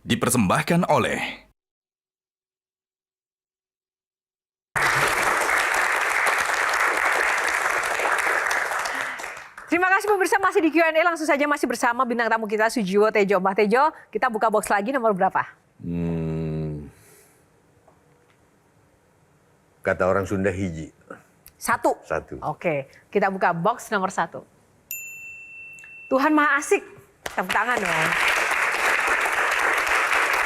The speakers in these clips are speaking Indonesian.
dipersembahkan oleh Terima kasih pemirsa, masih di Q&A, langsung saja masih bersama bintang tamu kita Sujiwo Tejo. Mbah Tejo, kita buka box lagi, nomor berapa? Kata orang Sunda hiji. Satu. Oke, kita buka box nomor 1. Tuhan Maha Asik. Tepuk tangan dong.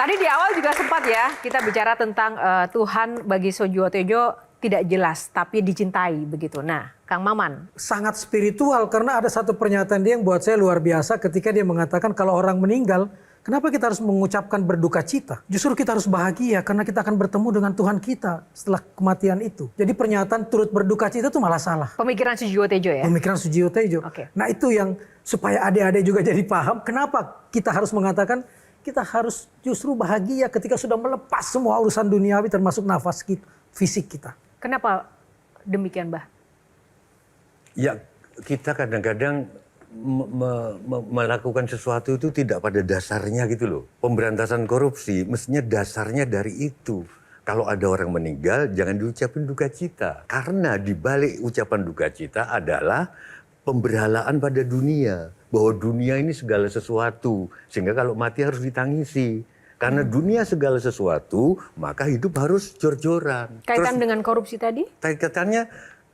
Tadi di awal juga sempat ya, kita bicara tentang Tuhan bagi Sujiwo Tejo tidak jelas, tapi dicintai begitu. Nah, Kang Maman. Sangat spiritual karena ada satu pernyataan dia yang buat saya luar biasa ketika dia mengatakan kalau orang meninggal, kenapa kita harus mengucapkan berduka cita? Justru kita harus bahagia karena kita akan bertemu dengan Tuhan kita setelah kematian itu. Jadi pernyataan turut berduka cita itu malah salah. Pemikiran Sujiwo Tejo ya? Pemikiran Sujiwo Tejo. Oke. Nah itu yang supaya adik-adik juga jadi paham kenapa kita harus mengatakan kita harus justru bahagia ketika sudah melepas semua urusan duniawi termasuk nafas kita, fisik kita. Kenapa demikian, Mbah? Ya, kita kadang-kadang melakukan sesuatu itu tidak pada dasarnya gitu loh. Pemberantasan korupsi mestinya dasarnya dari itu. Kalau ada orang meninggal jangan diucapin duka cita. Karena di balik ucapan duka cita adalah pemberhalaan pada dunia. Bahwa dunia ini segala sesuatu. Sehingga kalau mati harus ditangisi. Karena dunia segala sesuatu, maka hidup harus jor-joran. Kaitan dengan korupsi tadi? Kaitannya,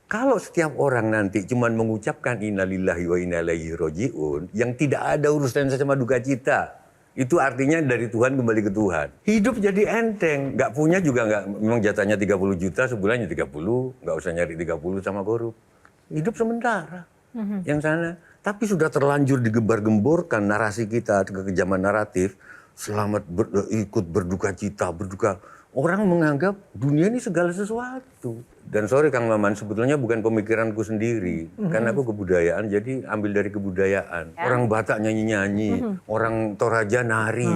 kalau setiap orang nanti cuma mengucapkan innalillahi wa inna ilaihi roji'un, yang tidak ada urusan sama duka cita, itu artinya dari Tuhan kembali ke Tuhan. Hidup jadi enteng, nggak punya juga nggak, memang jatahnya 30 juta, sebulannya 30, nggak usah nyari 30 sama korup. Hidup sementara, yang sana. Tapi sudah terlanjur digembar-gemborkan narasi kita, kekejaman naratif, selamat ikut berduka cita, berduka. Orang menganggap dunia ini segala sesuatu. Dan sorry Kang Maman, sebetulnya bukan pemikiranku sendiri. Karena aku kebudayaan, jadi ambil dari kebudayaan. Ya. Orang Batak nyanyi-nyanyi, orang Toraja nari.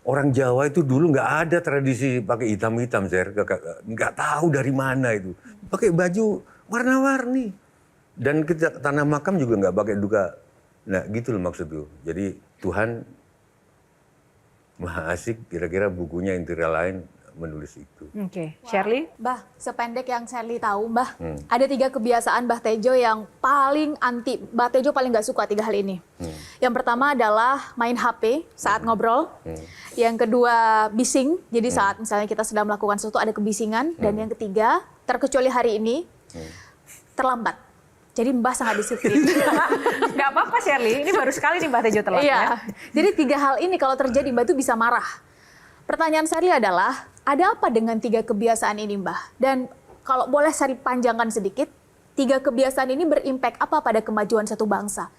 Orang Jawa itu dulu nggak ada tradisi pakai hitam-hitam, nggak tahu dari mana itu. Pakai baju warna-warni. Dan kita tanah makam juga nggak pakai duka. Nah gitu loh maksudku. Jadi Tuhan Maha Asik, kira-kira bukunya Intira Lain menulis itu. Oke, Shirley? Mbah, sependek yang Shirley tahu, Mbah, ada 3 kebiasaan Mbah Tejo yang paling anti. Mbah Tejo paling nggak suka 3 hal ini. Yang pertama adalah main HP saat ngobrol. Yang kedua, bising. Jadi saat misalnya kita sedang melakukan sesuatu ada kebisingan. Dan yang ketiga, terkecuali hari ini, terlambat. Jadi Mbah sangat disiplin. Nggak apa-apa Shirley, ini baru sekali nih Mbah Tejo telat ya. Jadi 3 hal ini kalau terjadi Mbah tuh bisa marah. Pertanyaan Shirley adalah, ada apa dengan 3 kebiasaan ini Mbah? Dan kalau boleh Shirley panjangkan sedikit, 3 kebiasaan ini berimpact apa pada kemajuan satu bangsa?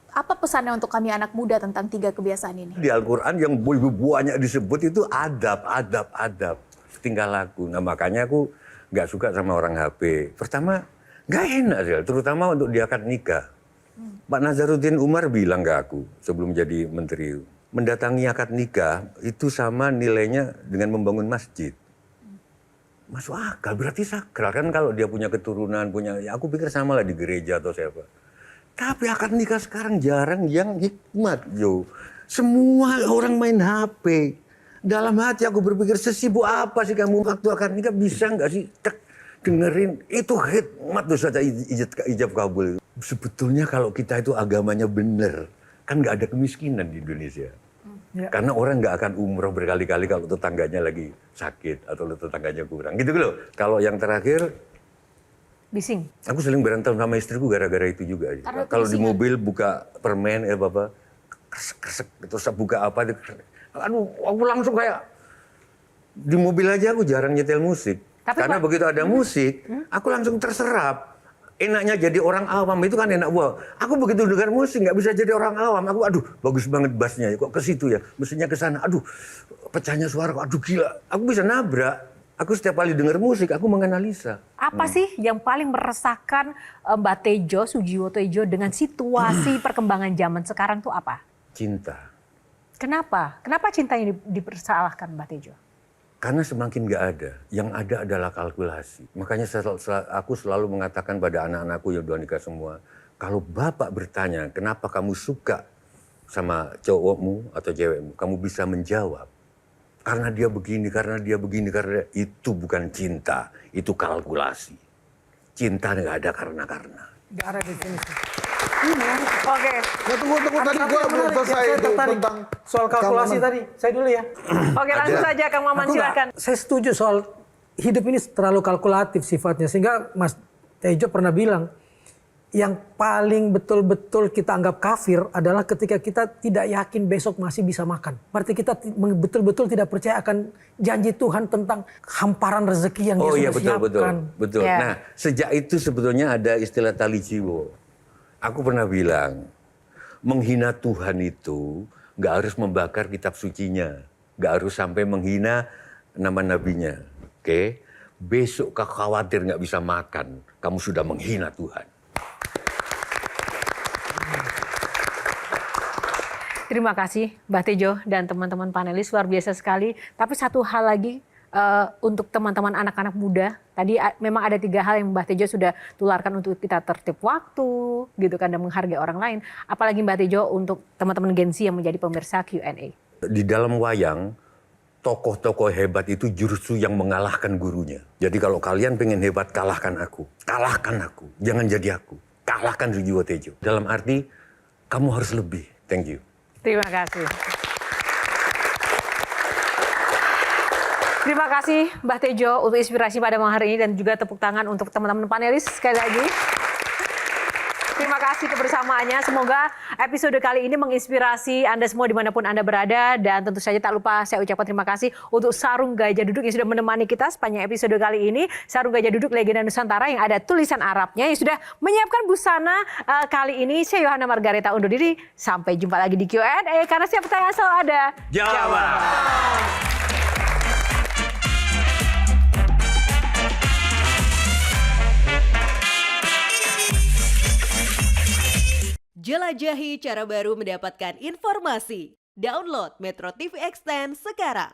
Apa pesannya untuk kami anak muda tentang 3 kebiasaan ini? Di Al-Quran yang banyak disebut itu adab, tingkah laku. Nah makanya aku nggak suka sama orang HP. Pertama, nggak enak sih, terutama untuk di akad nikah. Pak Nazaruddin Umar bilang ke aku sebelum jadi menteri, mendatangi akad nikah itu sama nilainya dengan membangun masjid. Masuk akal, berarti sakral kan kalau dia punya keturunan, ya aku pikir sama lah di gereja atau siapa. Tapi akad nikah sekarang jarang yang hikmat, Jo. Semua orang main HP. Dalam hati aku berpikir, sesibuk apa sih kamu waktu akad nikah, bisa nggak sih dengerin itu hikmat tuh saja ijab kabul. Sebetulnya kalau kita itu agamanya bener, kan nggak ada kemiskinan di Indonesia. Ya. Karena orang nggak akan umroh berkali-kali kalau tetangganya lagi sakit atau tetangganya kurang. Gitu loh. Kalau yang terakhir, bising. Aku sering berantem sama istriku gara-gara itu juga. Kalau di mobil buka permen, kresek, terus buka apa, aduh, aku langsung kayak di mobil aja aku jarang nyetel musik. Karena begitu ada musik, aku langsung terserap. Enaknya jadi orang awam itu kan enak. Wah, aku begitu dengar musik nggak bisa jadi orang awam. Aku aduh bagus banget bassnya, kok ke situ ya, mestinya ke sana. Aduh pecahnya suara, aduh gila. Aku bisa nabrak. Aku setiap kali dengar musik aku menganalisa. Apa sih yang paling meresahkan Mbah Tejo, Sujiwo Tejo dengan situasi perkembangan zaman sekarang tuh apa? Cinta. Kenapa? Kenapa cinta ini dipersalahkan Mbah Tejo? Karena semakin nggak ada, yang ada adalah kalkulasi. Makanya aku selalu mengatakan pada anak-anakku yang udah nikah semua, kalau bapak bertanya kenapa kamu suka sama cowokmu atau cewekmu, kamu bisa menjawab. Karena dia begini, karena itu bukan cinta, itu kalkulasi. Cinta nggak ada karena. Nggak ada definisi. Oke. Nah, tunggu tadi Ada gue satu yang belum menarik yang selesai saya itu tertarik tentang soal kalkulasi keamanan. tadi. Saya dulu ya. Oke, langsung saja Kang Maman, Aku nggak- silakan. Saya setuju soal hidup ini terlalu kalkulatif sifatnya. Sehingga Mas Tejo pernah bilang, yang paling betul-betul kita anggap kafir adalah ketika kita tidak yakin besok masih bisa makan. Berarti kita betul-betul tidak percaya akan janji Tuhan tentang hamparan rezeki yang Oh Dia iya, sudah betul. siapkan. Betul. Ya. Nah, sejak itu sebetulnya ada istilah tali jiwo. Aku pernah bilang, menghina Tuhan itu nggak harus membakar kitab sucinya. Nggak harus sampai menghina nama nabinya. Oke? Besok kau khawatir nggak bisa makan, kamu sudah menghina Tuhan. Terima kasih Mbak Tejo dan teman-teman panelis, luar biasa sekali. Tapi satu hal lagi untuk teman-teman anak-anak muda. Tadi memang ada 3 hal yang Mbak Tejo sudah tularkan untuk kita tertib waktu, gitu kan, dan menghargai orang lain. Apalagi Mbak Tejo untuk teman-teman Gen Z yang menjadi pemirsa Q&A. Di dalam wayang, tokoh-tokoh hebat itu justru yang mengalahkan gurunya. Jadi kalau kalian pengen hebat, kalahkan aku. Kalahkan aku. Jangan jadi aku. Kalahkan Sujiwo Tejo. Dalam arti, kamu harus lebih. Thank you. Terima kasih. Terima kasih Mbak Tejo untuk inspirasi pada malam hari ini dan juga tepuk tangan untuk teman-teman panelis sekali lagi. Terima kasih kebersamaannya. Semoga episode kali ini menginspirasi Anda semua dimanapun Anda berada. Dan tentu saja tak lupa saya ucapkan terima kasih untuk Sarung Gajah Duduk yang sudah menemani kita sepanjang episode kali ini. Sarung Gajah Duduk Legenda Nusantara yang ada tulisan Arabnya yang sudah menyiapkan busana kali ini. Saya Yohana Margareta undur diri. Sampai jumpa lagi di Q&A karena setiap pertanyaan selalu ada Jawaban. Jelajahi cara baru mendapatkan informasi. Download Metro TV Extend sekarang.